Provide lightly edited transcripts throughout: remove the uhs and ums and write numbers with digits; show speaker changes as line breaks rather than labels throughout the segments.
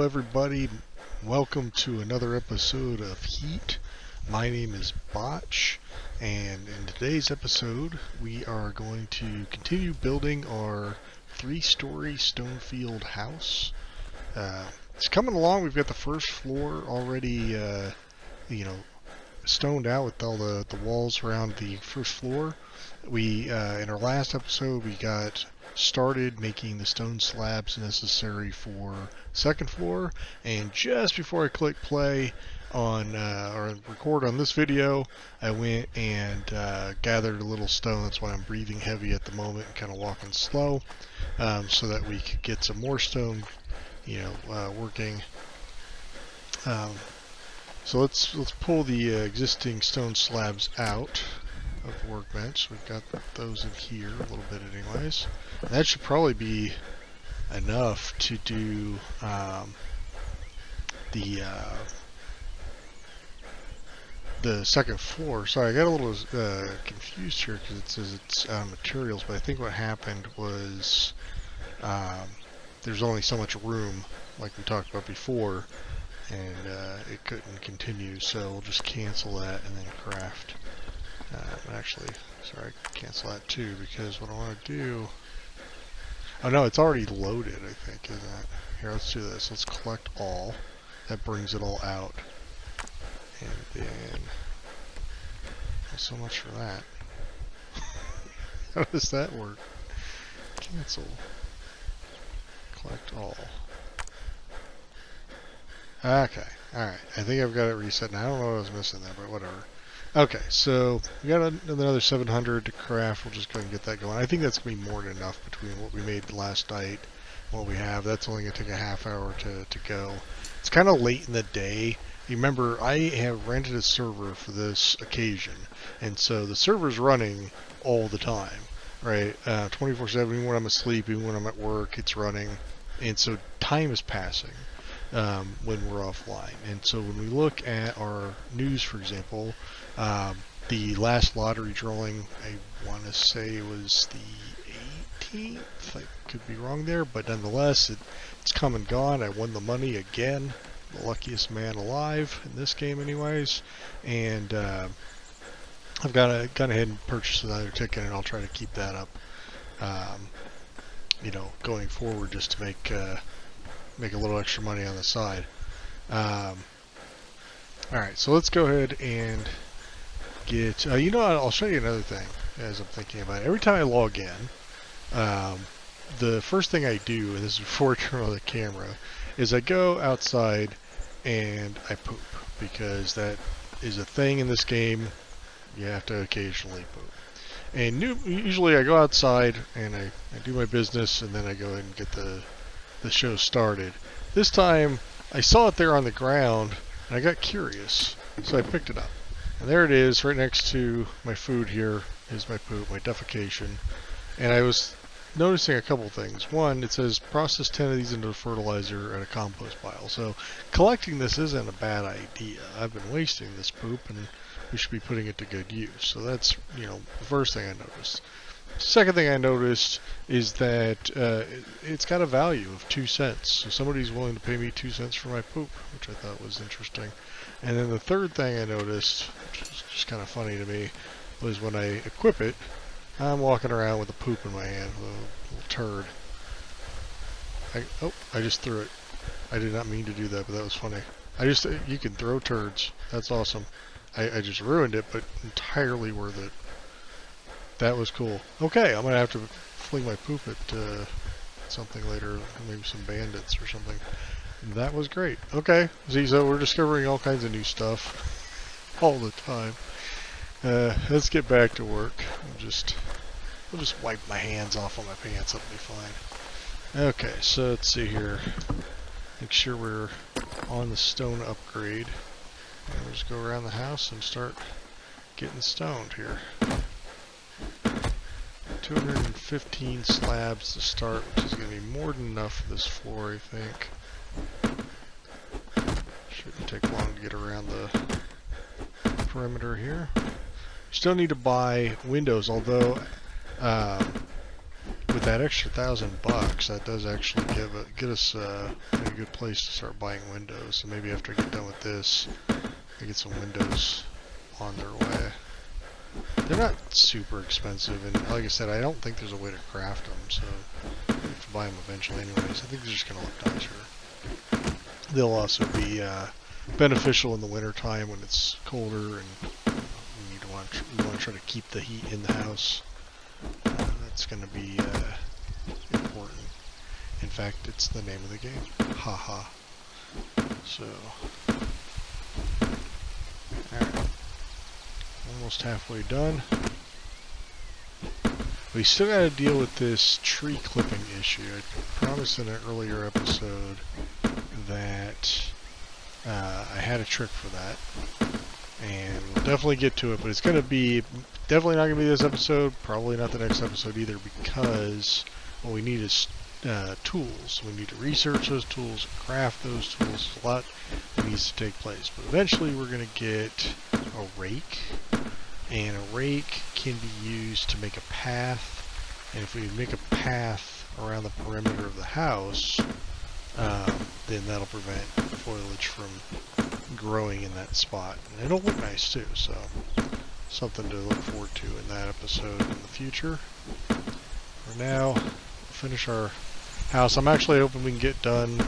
Hello everybody, welcome to another episode of Heat. My name is Botch, and in today's episode we are going to continue building our 3-story stone-field house. It's coming along. We've got the first floor already, stoned out with all the walls around the first floor. We, in our last episode, we got started making the stone slabs necessary for second floor, and just before I click play on or record on this video, I went and gathered a little stone. That's why I'm breathing heavy at the moment and kind of walking slow, so that we could get some more stone, working. So let's pull the existing stone slabs out of the workbench. We've got those in here a little bit anyways. And that should probably be enough to do the second floor. Sorry, I got a little confused here because it says it's materials, but I think what happened was there's only so much room, like we talked about before, and it couldn't continue, so we'll just cancel that and then craft. Actually, sorry, cancel that too, because what I want to do... Oh no, it's already loaded, I think, isn't it? Here, let's do this. Let's collect all. That brings it all out. And then... Well, so much for that. How does that work? Cancel. Collect all. Okay, alright. I think I've got it reset now. I don't know what I was missing there, but whatever. Okay, so we got another 700 to craft. We'll just go ahead and get that going. I think that's going to be more than enough between what we made last night and what we have. That's only going to take a half hour to go. It's kind of late in the day. Remember, I have rented a server for this occasion, and so the server's running all the time, right? 24/7, even when I'm asleep, even when I'm at work, it's running. And so time is passing when we're offline. And so when we look at our news, for example, the last lottery drawing, I want to say it was the 18th. I could be wrong there, but nonetheless, it's come and gone. I won the money again. The luckiest man alive in this game anyways. And I've gone ahead and purchased another ticket, and I'll try to keep that up, going forward, just to make a little extra money on the side. Alright, so let's go ahead and get... I'll show you another thing as I'm thinking about it. Every time I log in, the first thing I do, and this is before I turn on the camera, is I go outside and I poop, because that is a thing in this game. You have to occasionally poop. And usually I go outside and I do my business, and then I go ahead and get the show started. This time I saw it there on the ground and I got curious, so I picked it up. And there it is, right next to my food. Here is my poop, my defecation. And I was noticing a couple things. One, it says process 10 of these into fertilizer at a compost pile. So collecting this isn't a bad idea. I've been wasting this poop, and we should be putting it to good use. So that's, the first thing I noticed. Second thing I noticed is that it's got a value of 2 cents. So somebody's willing to pay me 2 cents for my poop, which I thought was interesting. And then the third thing I noticed, which is just kind of funny to me, was when I equip it, I'm walking around with a poop in my hand, a little turd. I just threw it. I did not mean to do that, but that was funny. You can throw turds. That's awesome. I just ruined it, but entirely worth it. That was cool. Okay, I'm going to have to fling my poop at something later, maybe some bandits or something. That was great. Okay, see, so we're discovering all kinds of new stuff all the time. Let's get back to work. I'll just wipe my hands off on my pants. That'll be fine. Okay, so let's see here. Make sure we're on the stone upgrade. And we'll just go around the house and start getting stoned here. 215 slabs to start, which is going to be more than enough for this floor, I think. Shouldn't take long to get around the perimeter here. Still need to buy windows, although with that extra $1,000, that does actually get us a good place to start buying windows. So maybe after I get done with this, I get some windows on their way. They're not super expensive, and like I said, I don't think there's a way to craft them, so I have to buy them eventually anyways. I think they're just going to look nicer. They'll also be beneficial in the winter time when it's colder and you want to try to keep the heat in the house. That's going to be important. In fact, it's the name of the game. Haha. So, alright. Almost halfway done. We still got to deal with this tree clipping issue. I promised in an earlier episode that I had a trick for that. And we'll definitely get to it, but it's going to be definitely not going to be this episode, probably not the next episode either, because what we need is tools. We need to research those tools, craft those tools. There's a lot that needs to take place. But eventually we're going to get a rake, and a rake can be used to make a path. And if we make a path around the perimeter of the house, then that'll prevent foliage from growing in that spot. And it'll look nice too, so something to look forward to in that episode in the future. For now, we'll finish our house. I'm actually hoping we can get done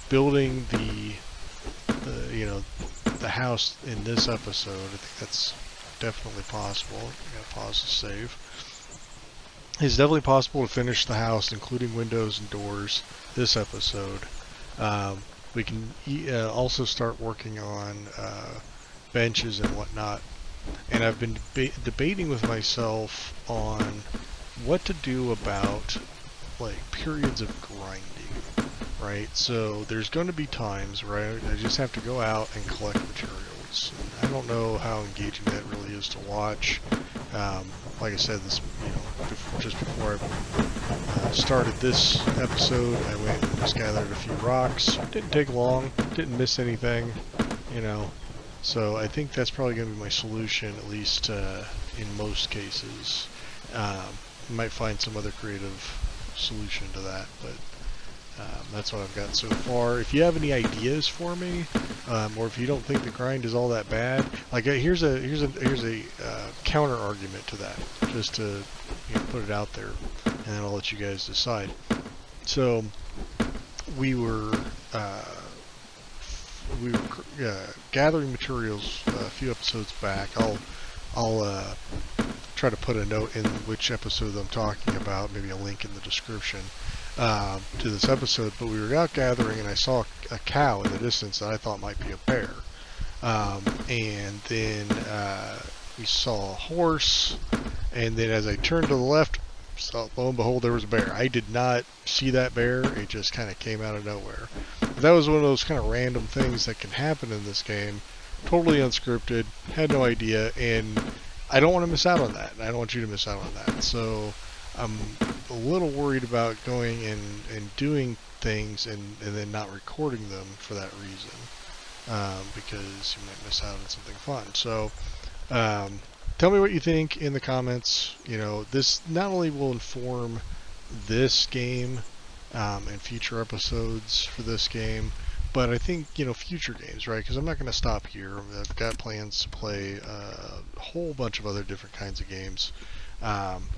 building the house in this episode. I think that's definitely possible. I'm gonna pause to save. It's definitely possible to finish the house, including windows and doors, this episode. We can also start working on benches and whatnot. And I've been debating with myself on what to do about like periods of grinding, right? So there's going to be times where I just have to go out and collect materials. And I don't know how engaging that really is to watch. Like I said, just before I started this episode, I went and just gathered a few rocks. Didn't take long, didn't miss anything, So I think that's probably going to be my solution, at least in most cases. Might find some other creative solution to that, but that's what I've got so far. If you have any ideas for me, or if you don't think the grind is all that bad, like here's a counter argument to that, just to put it out there, and then I'll let you guys decide. So we were gathering materials a few episodes back. I'll try to put a note in which episode I'm talking about, maybe a link in the description to this episode. But we were out gathering, and I saw a cow in the distance that I thought might be a bear. And then we saw a horse, and then as I turned to the left, lo and behold, there was a bear. I did not see that bear. It just kind of came out of nowhere. That was one of those kind of random things that can happen in this game. Totally unscripted. Had no idea, and I don't want to miss out on that. I don't want you to miss out on that. So I'm a little worried about going and doing things and then not recording them for that reason, because you might miss out on something fun. So tell me what you think in the comments. This not only will inform this game and future episodes for this game, but I think, future games, right? Because I'm not going to stop here. I've got plans to play a whole bunch of other different kinds of games. And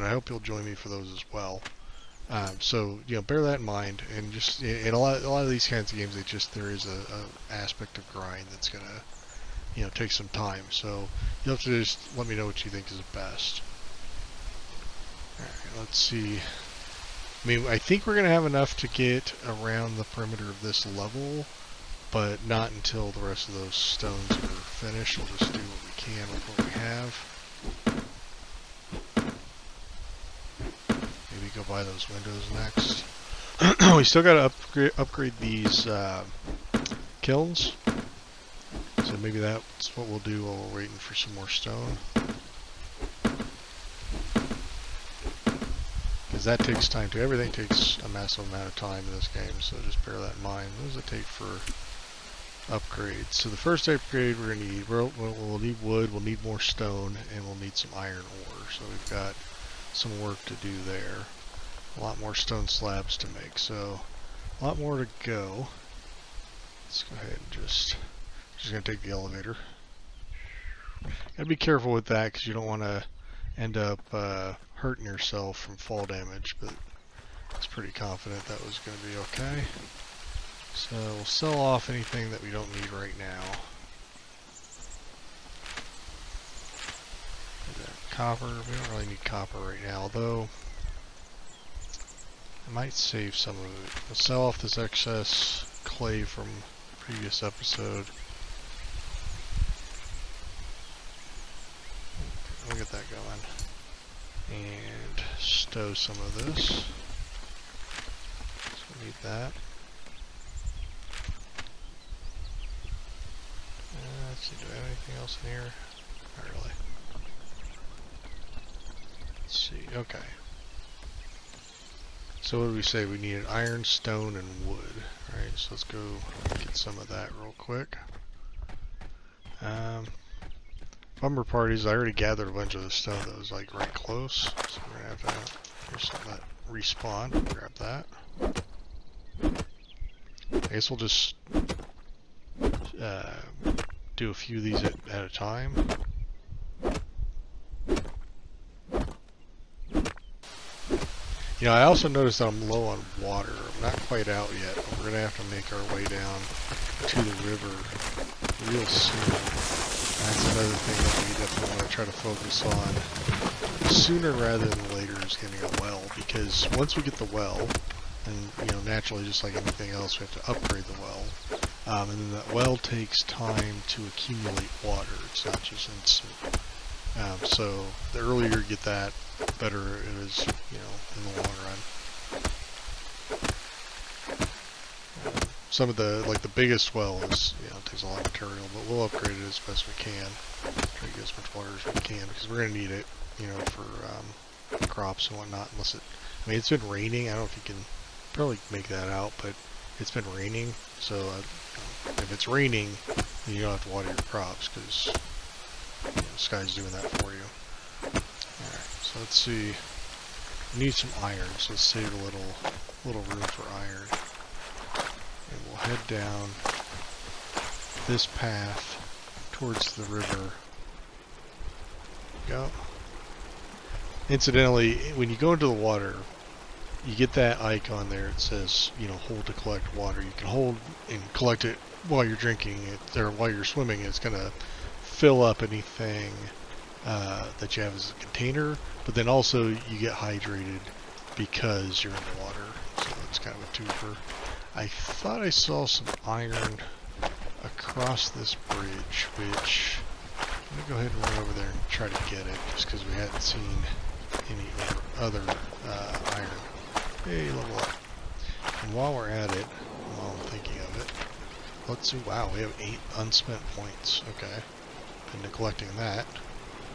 I hope you'll join me for those as well. So bear that in mind. And just in a lot of these kinds of games, there is a aspect of grind that's going to take some time. So you'll have to just let me know what you think is best. All right, let's see. I think we're going to have enough to get around the perimeter of this level, but not until the rest of those stones are finished. We'll just do what we can with what we have. Maybe go buy those windows next. We still got to upgrade these kilns, so maybe that's what we'll do while we're waiting for some more stone. Because that takes time too. Everything takes a massive amount of time in this game, so just bear that in mind. What does it take for upgrades? So the first upgrade we're going to need, we'll need wood, we'll need more stone, and we'll need some iron ore. So we've got some work to do there. A lot more stone slabs to make, so a lot more to go. Let's go ahead and just gonna take the elevator. Gotta be careful with that because you don't want to end up hurting yourself from fall damage, but I was pretty confident that was going to be okay. So we'll sell off anything that we don't need right now. Copper, we don't really need copper right now, although I might save some of it. We'll sell off this excess clay from the previous episode. We'll get that going. And stow some of this. So we need that. Let's see, do I have anything else in here? Not really. Let's see, okay. So what do we say? We needed iron, stone, and wood. Alright, so let's go get some of that real quick. Bummer parties, I already gathered a bunch of the stone that was like right close. So we're gonna have to, here's some that respawn, grab that. I guess we'll just do a few of these at a time. You know, I also noticed that I'm low on water. I'm not quite out yet, but we're gonna have to make our way down to the river real soon. That's another thing that we definitely want to try to focus on sooner rather than later is getting a well, because once we get the well, and you know, naturally just like anything else, we have to upgrade the well, and then that well takes time to accumulate water. It's not just instant. So the earlier you get that, the better it is, you know, in the long run. Some of the, like the biggest well is, you know, it takes a lot of material, but we'll upgrade it as best we can. Try to get as much water as we can, because we're going to need it, you know, for crops and whatnot, unless it, I mean, it's been raining. I don't know if you can probably make that out, but it's been raining, so if it's raining, then you don't have to water your crops, because you know, the sky's doing that for you. Alright, so let's see. We need some iron, so let's save a little room for iron. And we'll head down this path towards the river. Go. Incidentally, when you go into the water, you get that icon there. It says, you know, hold to collect water. You can hold and collect it while you're drinking it, or while you're swimming. It's going to fill up anything that you have as a container, but then also you get hydrated because you're in the water. So it's kind of a twofer. I thought I saw some iron across this bridge, which I'm going to go ahead and run over there and try to get it, just because we hadn't seen any other iron. Hey, level up. And while we're at it, while I'm thinking of it, let's see, wow, we have 8 unspent points. Okay. Been neglecting that.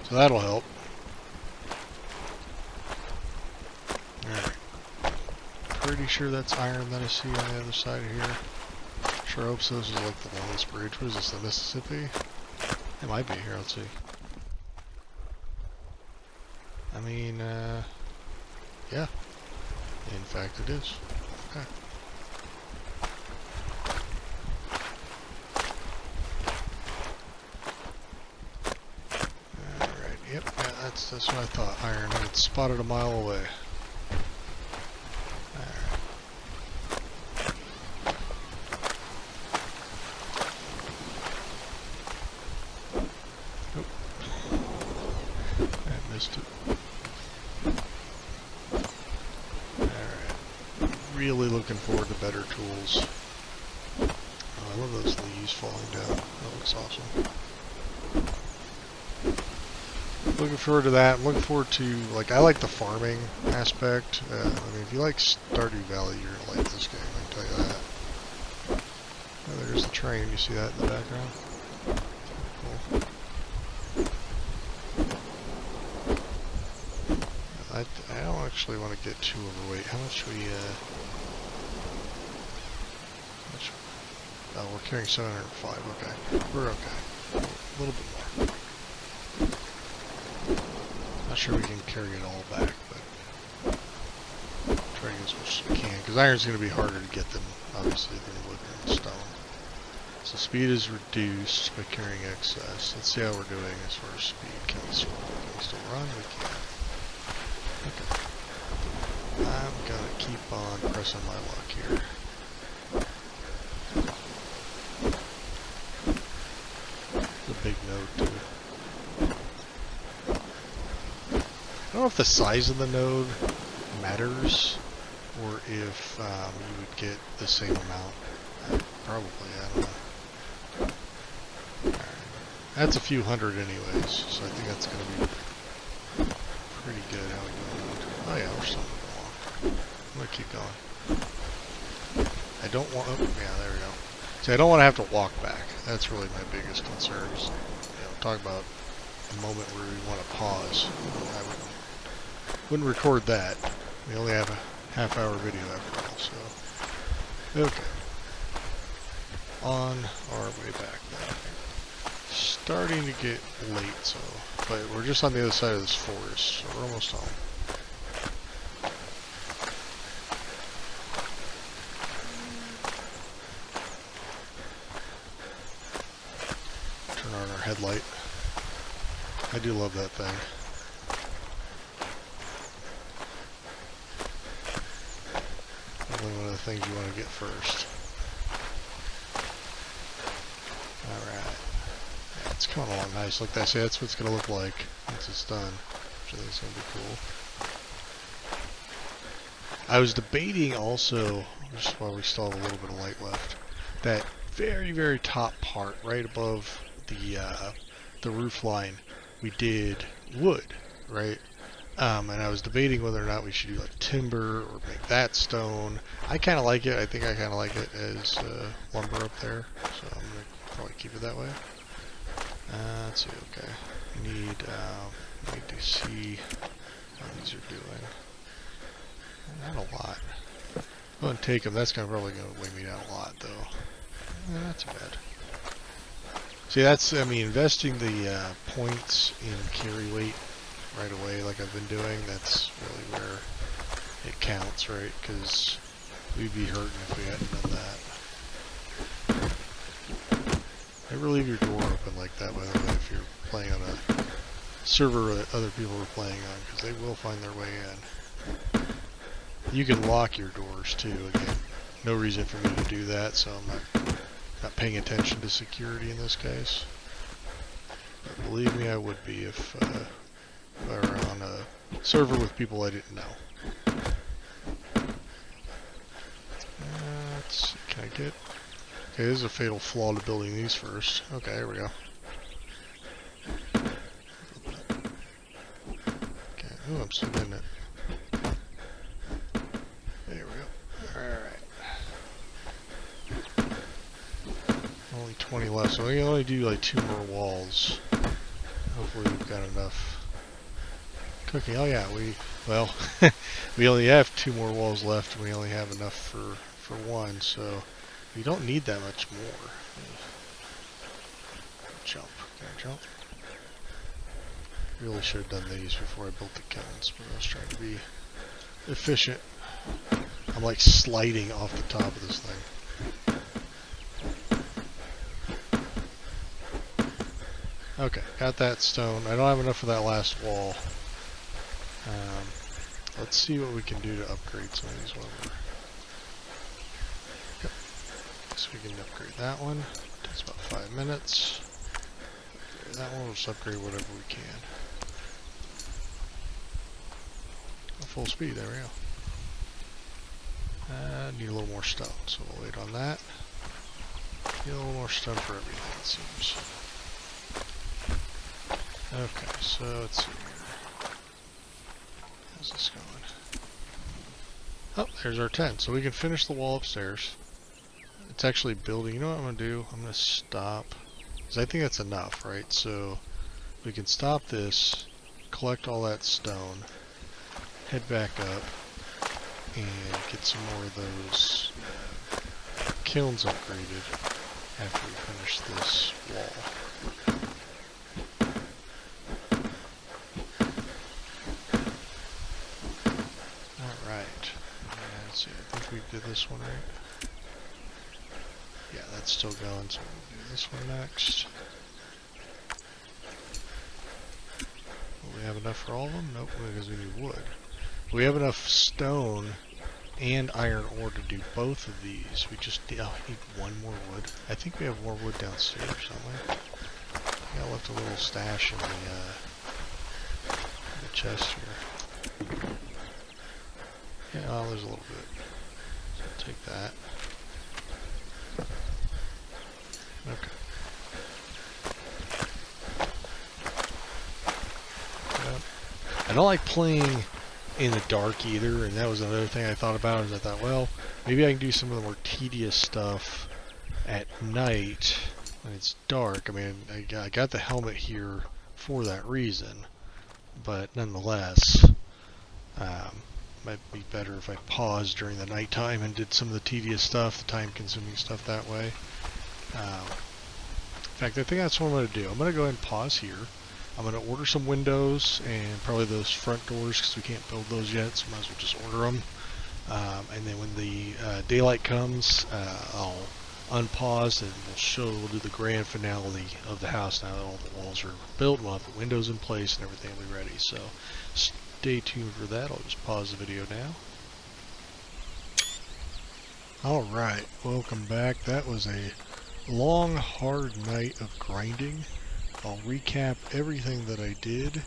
So that'll help. Alright. Pretty sure that's iron that I see on the other side of here. Sure hope so. This is like the longest bridge. What is this, the Mississippi? It might be here, let's see. I mean, yeah. In fact, it is. Okay. Alright, yep, yeah, that's what I thought. Iron, and it's spotted a mile away. Really looking forward to better tools. Oh, I love those leaves falling down. That looks awesome. Looking forward to that. I'm looking forward to, like, I like the farming aspect. I mean, if you like Stardew Valley, you're going to like this game, I can tell you that. Oh, there's the train. You see that in the background? Cool. I don't actually want to get too overweight. How much we, oh, we're carrying 705, okay. We're okay. A little bit more. Not sure we can carry it all back, but as much as we can, because iron's going to be harder to get them, obviously, than wood and stone. So speed is reduced by carrying excess. Let's see how we're doing as far as speed. Can we still run? We can. Okay. I'm going to keep on pressing my luck here. It's a big node, too. I don't know if the size of the node matters, or if you would get the same amount. Probably, I don't know. Alright. That's a few hundred anyways, so I think that's going to be pretty good how we go. Oh yeah, we're still moving along. I'm going to keep going. I don't want... Oh, yeah, there we go. See, I don't want to have to walk back. That's really my biggest concern. Is, talk about a moment where we want to pause. I wouldn't record that. We only have a half-hour video after all, so... Okay. On our way back now. Starting to get late, so... But we're just on the other side of this forest, so we're almost home. Turn on our headlight. I do love that thing. Probably one of the things you want to get first. Alright. Yeah, it's coming along nice. Like I say, that's what it's going to look like once it's done. Which I think is going to be cool. I was debating also, just while we still have a little bit of light left, that very, very top part right above the roof line, we did wood, right? And I was debating whether or not we should do like timber or make that stone. I kind of like it. I think I kind of like it as lumber up there, so I'm gonna probably keep it that way. Let's see. Okay, we need to see how these are doing. Not a lot. I'm gonna take them. That's probably gonna weigh me down a lot, though. Not too bad. See, that's, I mean, investing the points in carry weight right away, like I've been doing, that's really where it counts, right? Because we'd be hurting if we hadn't done that. Never leave your door open like that, by the way, if you're playing on a server that other people are playing on, because they will find their way in. You can lock your doors too. Again, no reason for me to do that, so I'm not paying attention to security in this case. But believe me, I would be if I were on a server with people I didn't know. Let's see, can I get... Okay, this is a fatal flaw to building these first. Okay, here we go. Okay, oh, I'm still getting it. There we go. Alright. Only 20 left, so we can only do like 2 more walls. Hopefully we've got enough cooking. Oh yeah, well, we only have 2 more walls left, and we only have enough for 1, so we don't need that much more. Jump. Can I jump? Really should have done these before I built the kilns, but I was trying to be efficient. I'm like sliding off the top of this thing. Okay, got that stone. I don't have enough for that last wall. Let's see what we can do to upgrade some of these lumber. Yep. So we can upgrade that one. Takes about 5 minutes. Upgrade that one. We'll just upgrade whatever we can. Full speed. There we go. Need a little more stone, so we'll wait on that. Need a little more stone for everything, it seems. Okay, so let's see here. How's this going? Oh, there's our tent. So we can finish the wall upstairs. It's actually building. You know what I'm going to do? I'm going to stop. Because I think that's enough, right? So we can stop this, collect all that stone, head back up, and get some more of those kilns upgraded after we finish this wall. Alright, let's see, I think we did this one right. Yeah, that's still going, so we'll do this one next. Will we have enough for all of them? Nope, because we need wood. We have enough stone and iron ore to do both of these. We just need, oh, we need one more wood. I think we have more wood downstairs, don't we? Yeah, I left a little stash in the chest here. Yeah, oh, there's a little bit. So I'll take that. Okay. Yep. I don't like playing in the dark either, and that was another thing I thought about. Is I thought, well, maybe I can do some of the more tedious stuff at night when it's dark. I mean, I got the helmet here for that reason, but nonetheless, might be better if I paused during the nighttime and did some of the tedious stuff, the time-consuming stuff that way. In fact, I think that's what I'm going to do. I'm going to go ahead and pause here. I'm going to order some windows and probably those front doors because we can't build those yet, so might as well just order them. And then when the daylight comes, I'll unpause and we'll do the grand finale of the house now that all the walls are built. We'll have the windows in place and everything will be ready. So stay tuned for that. I'll just pause the video now. Alright, welcome back. That was a long, hard night of grinding. I'll recap everything that I did.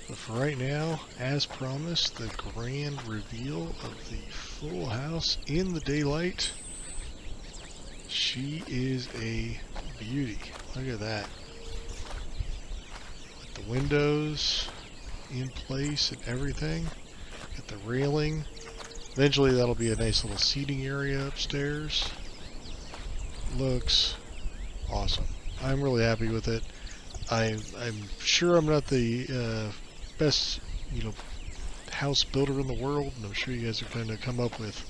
But for right now, as promised, the grand reveal of the full house in the daylight. She is a beauty. Look at that. With the windows in place and everything. Got the railing. Eventually that'll be a nice little seating area upstairs. Looks awesome. I'm really happy with it. I'm sure I'm not the best, house builder in the world, and I'm sure you guys are going to come up with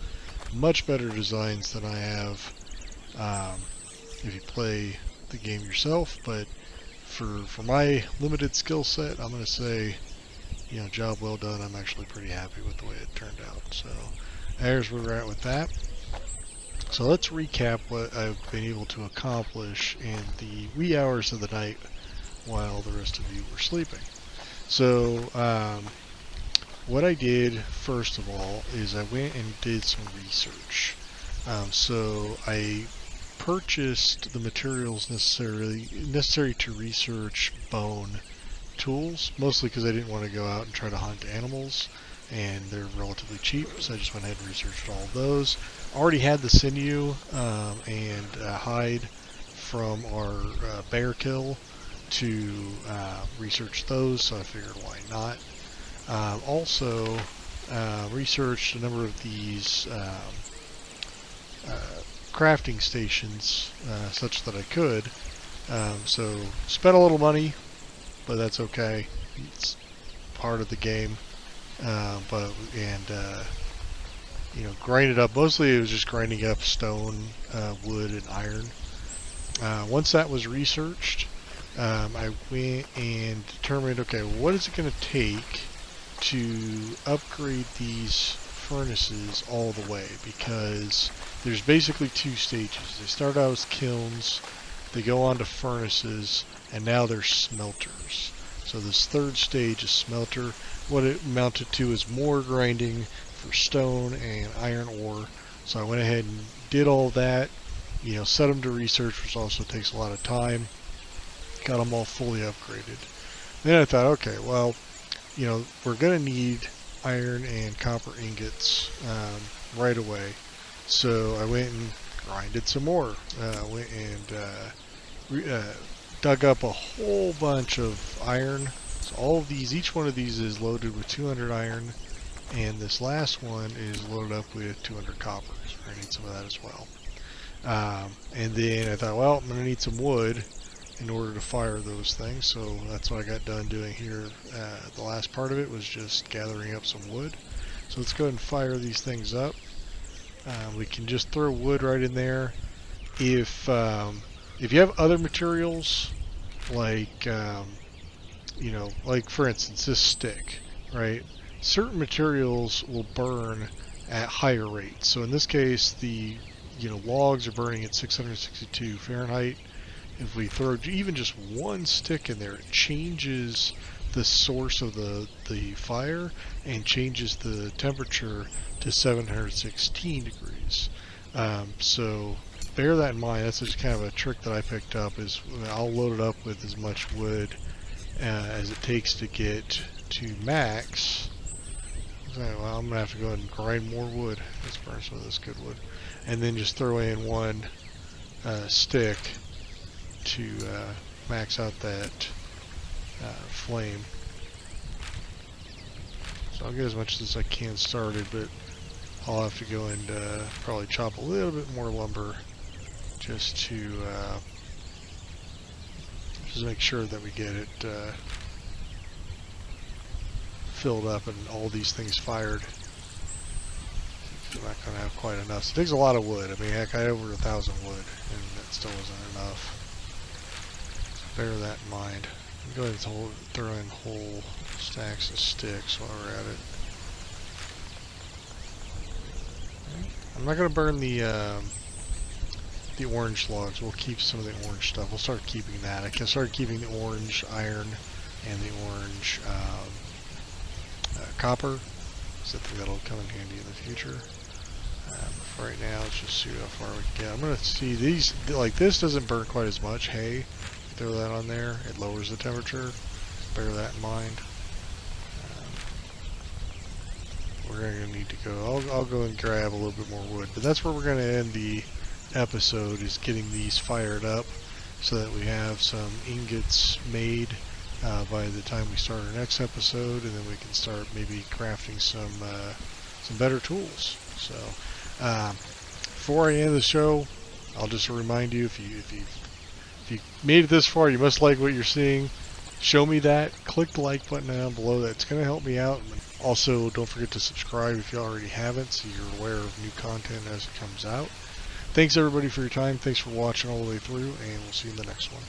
much better designs than I have if you play the game yourself. But for my limited skill set, I'm going to say, job well done. I'm actually pretty happy with the way it turned out. So there's where we're at with that. So let's recap what I've been able to accomplish in the wee hours of the night while the rest of you were sleeping. So what I did first of all is I went and did some research. So I purchased the materials necessary to research bone tools, mostly because I didn't want to go out and try to hunt animals, and they're relatively cheap, so I just went ahead and researched all of those. Already had the sinew and hide from our bear kill to research those, so I figured why not. Also researched a number of these crafting stations such that I could. So spent a little money, but that's okay. It's part of the game. Grinded up. Mostly it was just grinding up stone, wood, and iron. Once that was researched, I went and determined, okay, what is it going to take to upgrade these furnaces all the way? Because there's basically two stages. They start out as kilns, they go on to furnaces, and now they're smelters. So this third stage is smelter. What it amounted to is more grinding for stone and iron ore. So I went ahead and did all that, set them to research, which also takes a lot of time. Got them all fully upgraded. Then I thought, okay, well, we're going to need iron and copper ingots right away. So I went and grinded some more. Went and dug up a whole bunch of iron. So all of these, each one of these is loaded with 200 iron, and this last one is loaded up with 200 copper. So we're going to need some of that as well. And then I thought, well, I'm going to need some wood in order to fire those things, so that's what I got done doing here. The last part of it was just gathering up some wood. So let's go ahead and fire these things up. We can just throw wood right in there. If you have other materials, like like for instance this stick, right? Certain materials will burn at higher rates. So in this case, the logs are burning at 662 Fahrenheit. If we throw even just one stick in there, it changes the source of the fire and changes the temperature to 716 degrees. So bear that in mind. That's just kind of a trick that I picked up. Is I'll load it up with as much wood as it takes to get to max. Well, I'm gonna have to go ahead and grind more wood. Let's burn some of this good wood, and then just throw in one stick to max out that flame. So I'll get as much as I can started, but I'll have to go and probably chop a little bit more lumber just to make sure that we get it filled up and all these things fired. I'm not going to have quite enough. So it takes a lot of wood. I mean, heck, I had over 1,000 wood, and that still wasn't enough. So bear that in mind. Go ahead and throw in whole stacks of sticks while we're at it. I'm not going to burn the orange logs. We'll keep some of the orange stuff. We'll start keeping that. I can start keeping the orange iron and the orange copper. So I think that'll come in handy in the future. For right now, let's just see how far we can get. I'm going to see these, like this doesn't burn quite as much. Hay, throw that on there. It lowers the temperature. Bear that in mind. We're going to need to go. I'll go and grab a little bit more wood. But that's where we're going to end the episode, is getting these fired up so that we have some ingots made by the time we start our next episode, and then we can start maybe crafting some better tools. So before I end the show, I'll just remind you, if you made it this far, you must like what you're seeing. Show me that. Click the like button down below. That's going to help me out. Also, don't forget to subscribe if you already haven't, so you're aware of new content as it comes out. Thanks everybody for your time. Thanks for watching all the way through, and we'll see you in the next one.